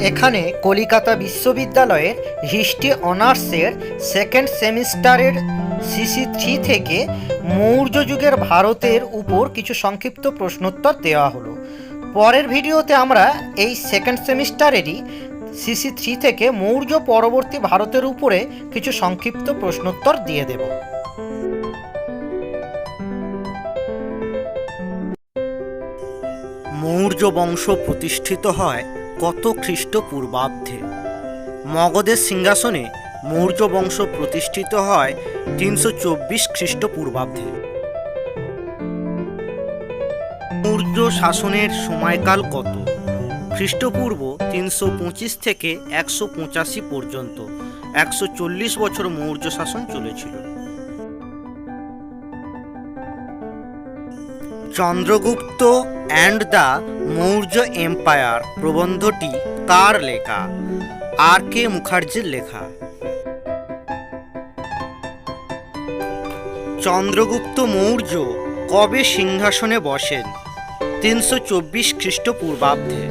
এখানে কলিকাতা বিশ্ববিদ্যালয়ের হিস্ট্রি অনার্সের সেকেন্ড সেমিস্টারের CC3 থেকে মৌর্য যুগের ভারতের উপর কিছু সংক্ষিপ্ত প্রশ্নোত্তর দেওয়া হলো। পরের ভিডিওতে আমরা এই সেকেন্ড সেমিস্টারেরই CC3 থেকে মৌর্য পরবর্তী ভারতের উপরে কিছু সংক্ষিপ্ত প্রশ্নোত্তর দিয়ে দেব। মৌর্য বংশ প্রতিষ্ঠিত হয় কত খ্রিস্টপূর্বাব্দে? মগধের সিংহাসনে মৌর্য বংশ প্রতিষ্ঠিত হয় 324 খ্রিস্টপূর্বাব্দে। মৌর্য শাসনের সময়কাল কত? খ্রিস্টপূর্ব 325 থেকে 185 পর্যন্ত 140 বছর মৌর্য শাসন চলেছিল। Chandragupta and the Maurya empire প্রবন্ধটি কার লেখা? RK মুখার্জির লেখা। চন্দ্রগুপ্ত মৌর্য কবে সিংহাসনে বসেন? 324 খ্রিস্টপূর্বাব্দে।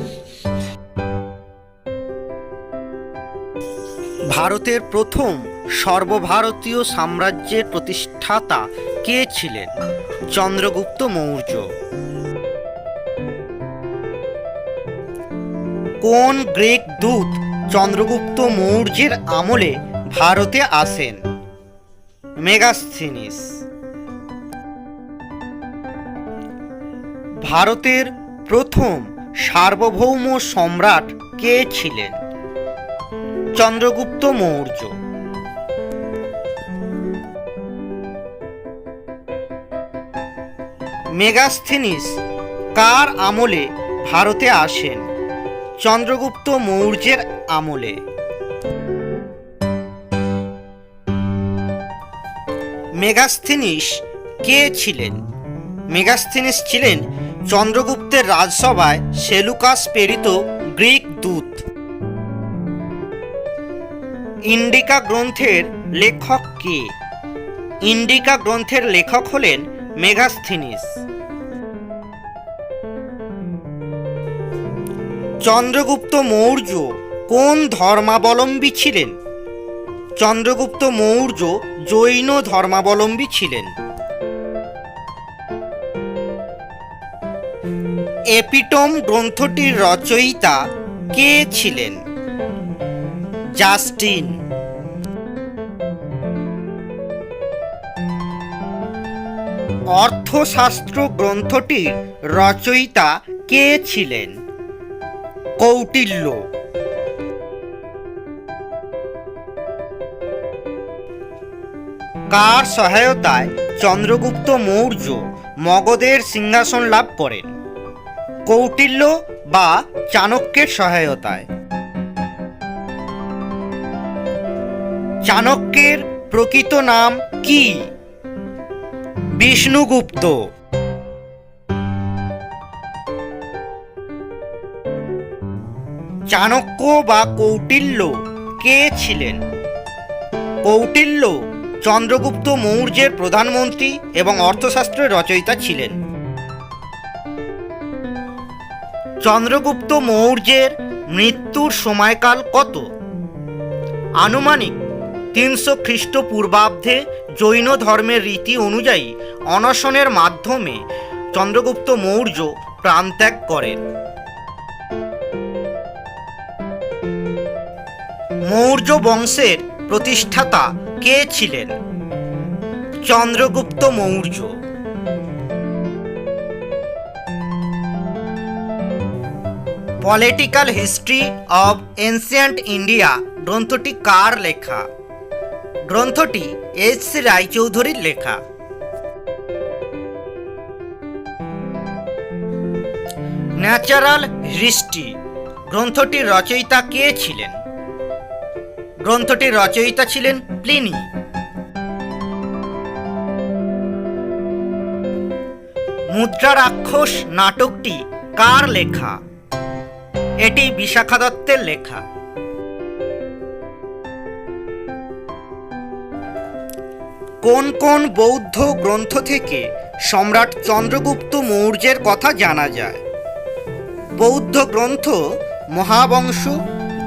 ভারতের প্রথম সর্বভারতীয় সাম্রাজ্যের প্রতিষ্ঠাতা কে ছিলেন? চন্দ্রগুপ্ত মৌর্য। কোন গ্রিক দূত চন্দ্রগুপ্ত মৌর্যের আমলে ভারতে আসেন? মেগাস্থিনিস। ভারতের প্রথম সার্বভৌম সম্রাট কে ছিলেন? চন্দ্রগুপ্ত মৌর্য। মেগাস্থিনিস কার আমলে ভারতে আসেন? চন্দ্রগুপ্ত মৌর্যের আমলে। মেগাস্থিনিস কে ছিলেন? মেগাস্থিনিস ছিলেন চন্দ্রগুপ্তের রাজসভায় সেলুকাস প্রেরিত গ্রিক দূত। ইন্ডিকা গ্রন্থের লেখক কে? ইন্ডিকা গ্রন্থের লেখক হলেন মেগাস্থিনিস। চন্দ্রগুপ্ত মৌর্য কোন ধর্মাবলম্বী ছিলেন? চন্দ্রগুপ্ত মৌর্য জৈন ধর্মাবলম্বী ছিলেন। এপিটম গ্রন্থটির রচয়িতা কে ছিলেন? জাস্টিন। অর্থশাস্ত্র গ্রন্থটির রচয়িতা কে ছিলেন? কৌটিল্য। কার সহায়তায় চন্দ্রগুপ্ত মৌর্য মগধের সিংহাসন লাভ করেন? কৌটিল্য বা চাণক্যের সহায়তায়। চাণক্যের প্রকৃত নাম কি? বিষ্ণুগুপ্ত। চাণক্য বা কৌটিল্য কে ছিলেন? কৌটিল্য চন্দ্রগুপ্ত মৌর্যের প্রধানমন্ত্রী এবং অর্থশাস্ত্রের রচয়িতা ছিলেন। চন্দ্রগুপ্ত মৌর্যের মৃত্যুর সময়কাল কত? আনুমানিক 300 খ্রিস্টপূর্বাব্দে জৈন ধর্মের রীতি অনুযায়ী অনশনের মাধ্যমে চন্দ্রগুপ্ত মৌর্য প্রাণত্যাগ করেন। মৌর্য বংশের প্রতিষ্ঠাতা কে ছিলেন? Chandragupta Maurya. Political history of ancient India গ্রন্থটি কার লেখা? গ্রন্থটি HC রায়চৌধুরীর লেখা। ন্যাচারাল হিস্ট্রি গ্রন্থটির রচয়িতা কে ছিলেন? গ্রন্থটির রচয়িতা ছিলেন প্লিনি। মুদ্রা রাক্ষস নাটকটি কার লেখা? এটি বিশাখা দত্তের লেখা। কোন কোন বৌদ্ধ গ্রন্থ থেকে সম্রাট চন্দ্রগুপ্ত মৌর্যের কথা জানা যায়? বৌদ্ধ গ্রন্থ মহাবংশ,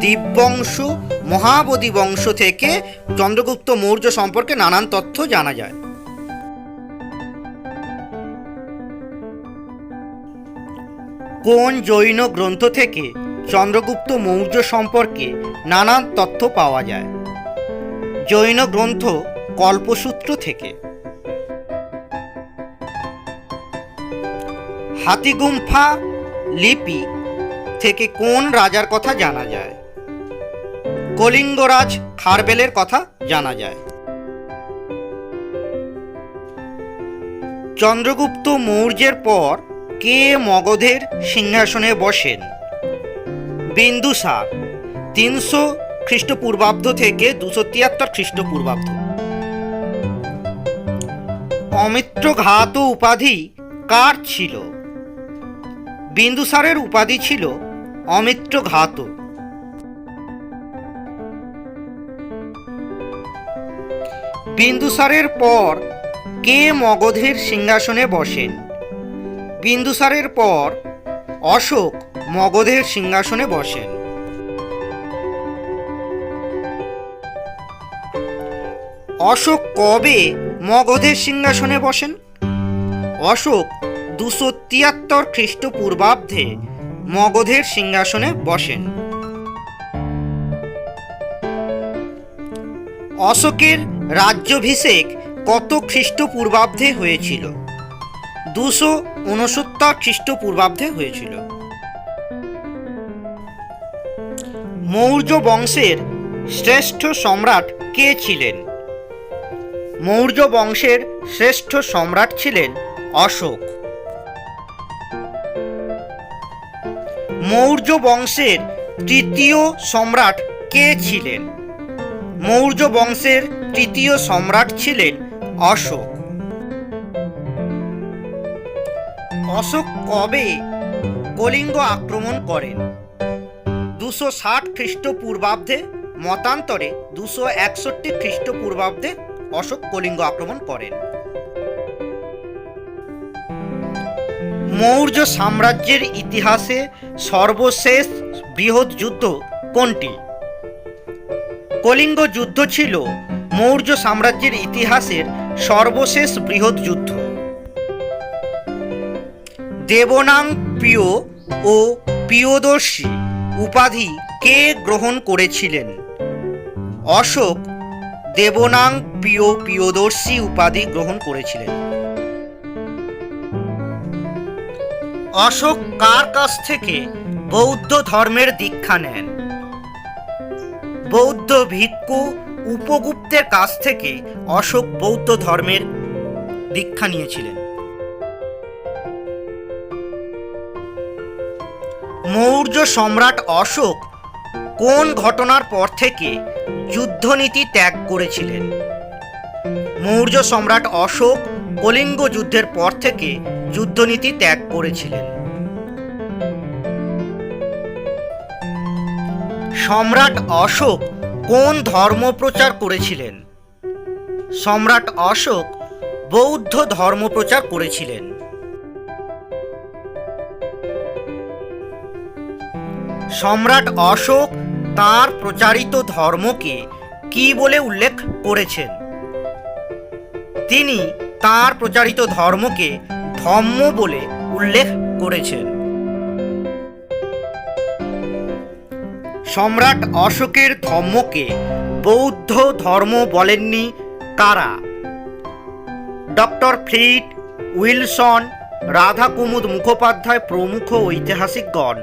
দীপবংশ, মহাবোধি বংশ থেকে চন্দ্রগুপ্ত মৌর্য সম্পর্কে নানান তথ্য জানা যায়। কোন জৈন গ্রন্থ থেকে চন্দ্রগুপ্ত মৌর্য সম্পর্কে নানান তথ্য পাওয়া যায়? জৈন গ্রন্থ কল্পসূত্র থেকে। হাতিগুম্ফা লিপি থেকে কোন রাজার কথা জানা যায়? কলিঙ্গরাজ খারবেলের কথা জানা যায়। চন্দ্রগুপ্ত মৌর্যের পর কে মগধের সিংহাসনে বসেন? বিন্দুসার, 300 খ্রিস্টপূর্বাব্দ থেকে 273 খ্রিস্টপূর্বাব্দ। অমিত্রঘাত উপাধি কার ছিল? বিন্দুসারের উপাধি ছিল অমিত্রঘাত। বিন্দুসারের পর কে মগধের সিংহাসনে বসেন? বিন্দুসারের পর অশোক মগধের সিংহাসনে বসেন। অশোক কবে মগধের সিংহাসনে বসেন? অশোক 273 খ্রিস্টপূর্বাব্দে মগধের সিংহাসনে বসেন। অশোকের রাজ্যাভিষেক কত খ্রিস্টপূর্বাব্দে হয়েছিল? 269 খ্রিস্টপূর্বাব্দে হয়েছিল। মৌর্য বংশের শ্রেষ্ঠ সম্রাট কে ছিলেন? মৌর্য বংশের শ্রেষ্ঠ সম্রাট ছিলেন অশোক। মৌর্য বংশের তৃতীয় সম্রাট কে ছিলেন? মৌর্য বংশের তৃতীয় সম্রাট ছিলেন অশোক। অশোক কবে কলিঙ্গ আক্রমণ করেন? 260 খ্রিস্টপূর্বাব্দে, মতান্তরে 261 খ্রিস্টপূর্বাব্দে অশোক কলিঙ্গ আক্রমণ করেন। মৌর্য সাম্রাজ্যের ইতিহাসে সর্বশেষ বৃহৎ যুদ্ধ কোনটি? কলিঙ্গ যুদ্ধ ছিল মৌর্য সাম্রাজ্যের ইতিহাসের সর্বশেষ বৃহৎ যুদ্ধ। দেবনাং প্রিয় ও প্রিয়দর্শী উপাধি কে গ্রহণ করেছিলেন? অশোক দেবনাং প্রিয় প্রিয়দর্শী উপাধি গ্রহণ করেছিলেন। অশোক কার কাছ থেকে বৌদ্ধ ধর্মের দীক্ষা নেন? বৌদ্ধ ভিক্ষু উপগুপ্তের কাছ থেকে অশোক বৌদ্ধ ধর্মের দীক্ষা নিয়েছিলেন। মৌর্য সম্রাট অশোক কোন ঘটনার পর থেকে যুদ্ধনীতি ত্যাগ করেছিলেন? মৌর্য সম্রাট অশোক কলিঙ্গ যুদ্ধের পর থেকে যুদ্ধনীতি ত্যাগ করেছিলেন। সম্রাট অশোক কোন ধর্ম প্রচার করেছিলেন? সম্রাট অশোক বৌদ্ধ ধর্ম প্রচার করেছিলেন। সম্রাট অশোক তাঁর প্রচারিত ধর্মকে কি বলে উল্লেখ করেছেন? তিনি তাঁর প্রচারিত ধর্মকে ধম্ম বলে উল্লেখ করেছেন। সম্রাট অশোকের ধর্মকে বৌদ্ধ ধর্ম বলেননি কারা? ডক্টর ফ্লিট, উইলসন, রাধাকুমুদ মুখোপাধ্যায় প্রমুখ ঐতিহাসিকগণ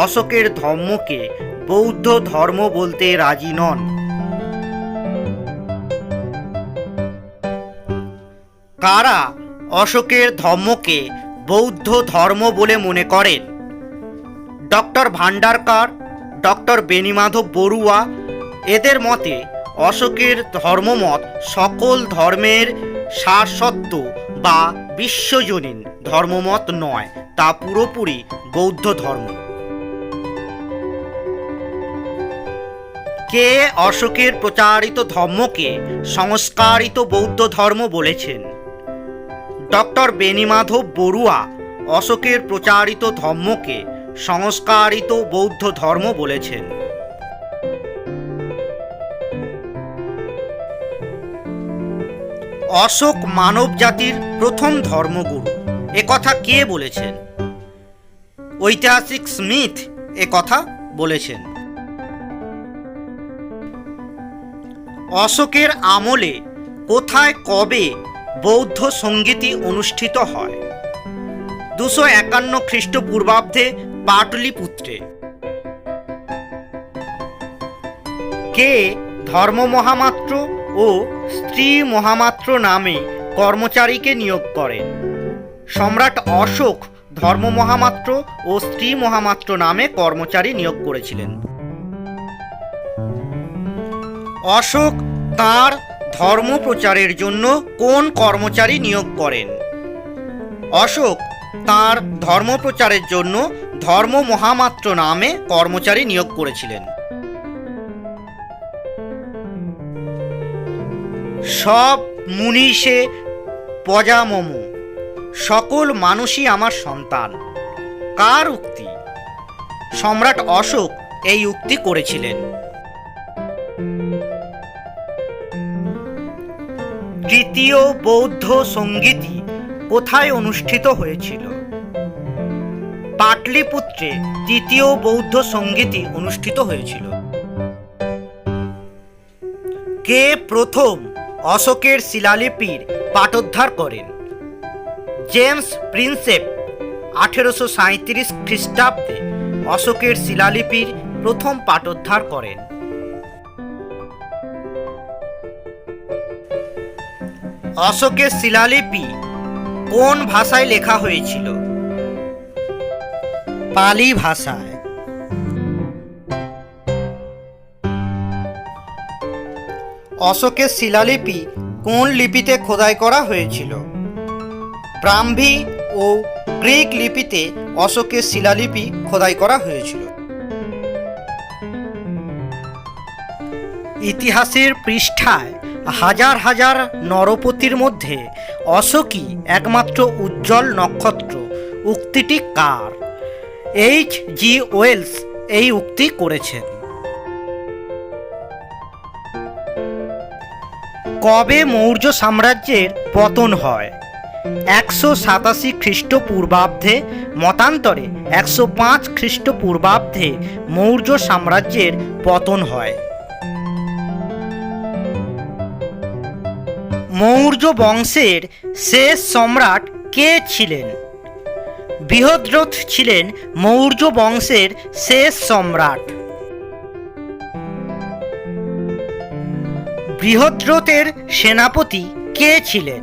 অশোকের ধর্মকে বৌদ্ধ ধর্ম বলতে রাজি নন। কারা অশোকের ধর্মকে বৌদ্ধ ধর্ম বলে মনে করেন? Doctor Bhandarkar, doctor Benimadhab Barua. এদের মতে অশোকের ধর্মমত সকল ধর্মের সারসত্ত্ব বা বিশ্বজনীন ধর্মমত নয়, তা পুরোপুরি বৌদ্ধ ধর্ম। কে অশোকের প্রচারিত ধর্মকে সংস্কারিত বৌদ্ধ ধর্ম বলেছেন? ডক্টর বেণীমাধব বড়ুয়া অশোকের প্রচারিত ধর্মকে সংস্কারিত বৌদ্ধ ধর্ম বলেছেন। অশোক মানব জাতির প্রথম ধর্মগুরু একথা কে বলেছেন? ঐতিহাসিক স্মিথ একথা বলেছেন। অশোকের আমলে কোথায় কবে বৌদ্ধ সঙ্গীতি অনুষ্ঠিত হয়? 251 খ্রিস্টপূর্বাব্দে পাটলিপুত্রে। কে ধর্ম মহামাত্র ও স্ত্রী মহামাত্র নামে কর্মচারীকে নিয়োগ করেন? সম্রাট অশোক ধর্ম মহামাত্র ও স্ত্রী মহামাত্র নামে কর্মচারী নিয়োগ করেছিলেন। অশোক তাঁর ধর্ম প্রচারের জন্য কোন কর্মচারী নিয়োগ করেন? অশোক তাঁর ধর্ম প্রচারের জন্য ধর্ম মহামাত্র নামে কর্মচারী নিয়োগ করেছিলেন। সব মুনিষে পজামম, সকল মানুষই আমার সন্তান, কার উক্তি? সম্রাট অশোক এই উক্তি করেছিলেন। তৃতীয় বৌদ্ধ সঙ্গীতি কোথায় অনুষ্ঠিত হয়েছিল? পাটলিপুত্রে তৃতীয় বৌদ্ধ সঙ্গীতি অনুষ্ঠিত হয়েছিল। কে প্রথম অশোকের শিলালিপির পাঠোদ্ধার করেন? জেমস প্রিন্সেপ 1837 খ্রিস্টাব্দে অশোকের শিলালিপির প্রথম পাঠোদ্ধার করেন। অশোকের শিলালিপি কোন ভাষায় লেখা হয়েছিল? পালি ভাষায়। অশোকের শিলালিপি কোন লিপিতে খোদাই করা হয়েছিল? ব্রাহ্মী ও গ্রিক লিপিতে অশোকের শিলালিপি খোদাই করা হয়েছিল। ইতিহাসের পৃষ্ঠায় হাজার হাজার নরপতির মধ্যে অশোকই একমাত্র উজ্জ্বল নক্ষত্র উক্তিটি কার? H.G. ওয়েলস এই উক্তি করেছেন। কবে মৌর্য সাম্রাজ্যের পতন হয়? 187 খ্রিস্টপূর্বাব্দে, মতান্তরে 105 খ্রিস্টপূর্বাব্দে মৌর্য সাম্রাজ্যের পতন হয়। মৌর্য বংশের শেষ সম্রাট কে ছিলেন? বৃহদ্রথ ছিলেন মৌর্য বংশের শেষ সম্রাট। বৃহদ্রথের সেনাপতি কে ছিলেন?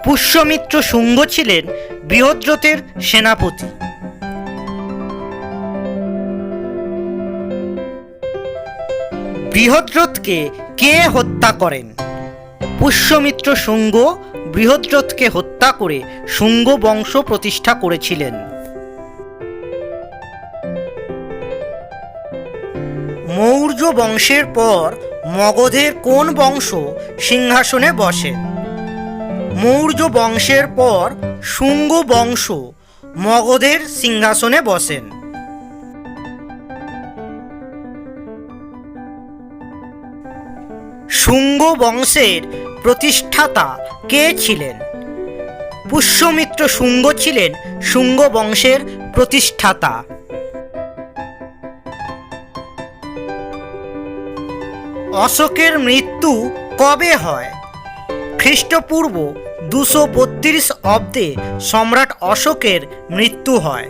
পুষ্যমিত্র শুঙ্গ ছিলেন বৃহদ্রথের সেনাপতি। বৃহদ্রথকে কে হত্যা করেন? পুষ্যমিত্র শুঙ্গ বৃহদ্রথকে হত্যা করে শুঙ্গ বংশ প্রতিষ্ঠা করেছিলেন। মৌর্য বংশের পর মগধের কোন বংশ সিংহাসনে বসে? মৌর্য বংশের পর শুঙ্গ বংশ মগধের সিংহাসনে বসেন। শুঙ্গ বংশের প্রতিষ্ঠাতা কে ছিলেন? পুষ্যমিত্র শুঙ্গ ছিলেন শুঙ্গ বংশের প্রতিষ্ঠাতা। অশোকের মৃত্যু কবে হয়? খ্রিস্টপূর্ব 232 অব্দে সম্রাট অশোকের মৃত্যু হয়।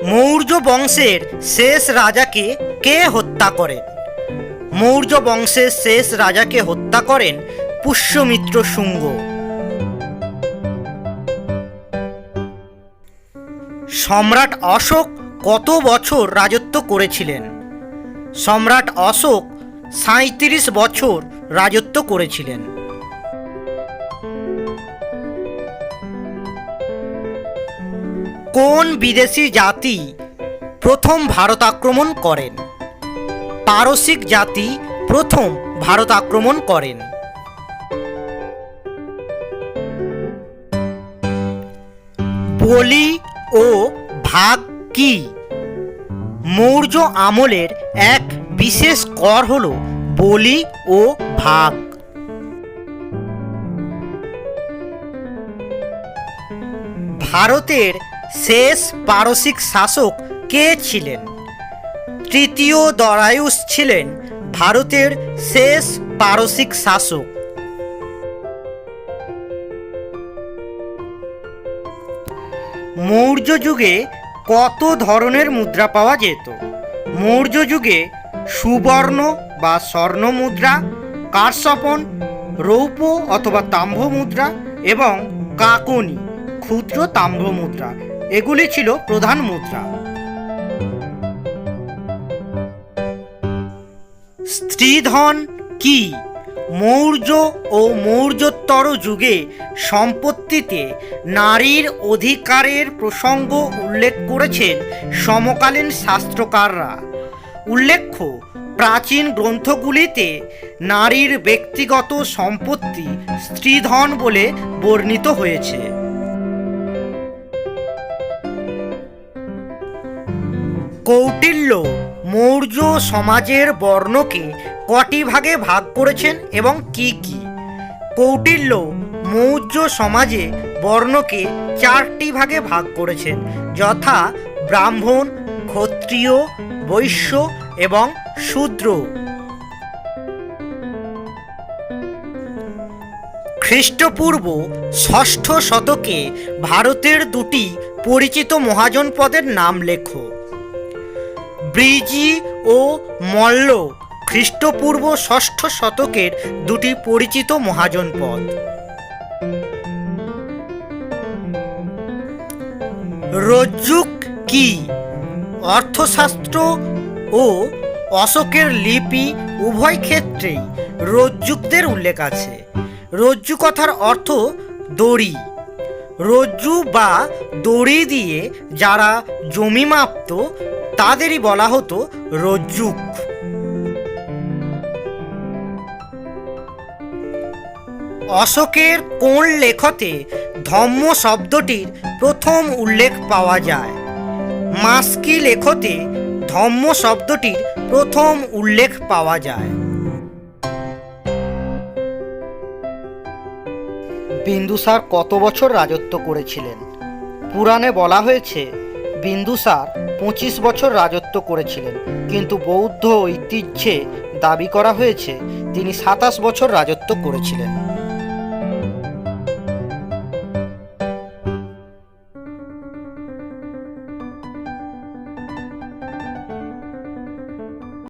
মৌর্য বংশের শেষ রাজাকে কে হত্যা করেন? মৌর্য বংশের শেষ রাজাকে হত্যা করেন পুষ্যমিত্র শুঙ্গ। সম্রাট অশোক কত বছর রাজত্ব করেছিলেন? সম্রাট অশোক 37 বছর রাজত্ব করেছিলেন। কোন বিদেশি জাতি প্রথম ভারত আক্রমণ করেন? পারসিক জাতি প্রথম ভারত আক্রমণ করেন। বলি ও ভাগ কি? মৌর্য আমলের এক বিশেষ কর হল বলি ও ভাগ। ভারতের শেষ পারসিক শাসক কে ছিলেন? তৃতীয় দরায়ুস ছিলেন ভারতের শেষ পারসিক শাসক। মৌর্য যুগে কত ধরনের মুদ্রা পাওয়া যেত? মৌর্য যুগে সুবর্ণ বা স্বর্ণ মুদ্রা, কারসপন, রৌপ্য অথবা তাম্র মুদ্রা এবং কাকনি ক্ষুদ্র তাম্র মুদ্রা, এগুলি ছিল প্রধান মুদ্রা। স্ত্রীধন কি? মৌর্য ও মৌর্যোত্তর যুগে সম্পত্তিতে নারীর অধিকারের প্রসঙ্গ উল্লেখ করেছেন সমকালীন শাস্ত্রকাররা। উল্লেখ্য, প্রাচীন গ্রন্থগুলিতে নারীর ব্যক্তিগত সম্পত্তি স্ত্রীধন বলে বর্ণিত হয়েছে। কৌটিল্য মৌর্য সমাজের বর্ণকে কটি ভাগে ভাগ করেছেন এবং কি কি? কৌটিল্য মৌর্য সমাজে বর্ণকে 4টি ভাগে ভাগ করেছেন, যথা ব্রাহ্মণ, ক্ষত্রিয়, বৈশ্য এবং শূদ্র। খ্রিস্টপূর্ব 6ষ্ঠ শতকে ভারতের 2টি পরিচিত মহাজনপদের নাম লেখো। ব্রিজি ও মল্ল খ্রিস্টপূর্ব 6ষ্ঠ শতকের 2টি পরিচিত মহাজনপদ। রজ্জুক কি? অর্থশাস্ত্র ও অশোকের লিপি উভয় ক্ষেত্রেই রজ্জুকদের উল্লেখ আছে। রজ্জু কথার অর্থ দড়ি। রজ্জু বা দড়ি দিয়ে যারা জমি মাপত তাদেরই বলা হতো রজ্জুক। অশোকের কোন লেখতে ধম্ম শব্দটির প্রথম উল্লেখ পাওয়া যায়? মাস্কি লেখতে ধম্ম শব্দটির প্রথম উল্লেখ পাওয়া যায়। বিন্দুসার কত বছর রাজত্ব করেছিলেন? পুরাণে বলা হয়েছে বিন্দুসার 25 বছর রাজত্ব করেছিলেন, কিন্তু বৌদ্ধ ঐতিহ্যে দাবি করা হয়েছে তিনি 27 বছর রাজত্ব করেছিলেন।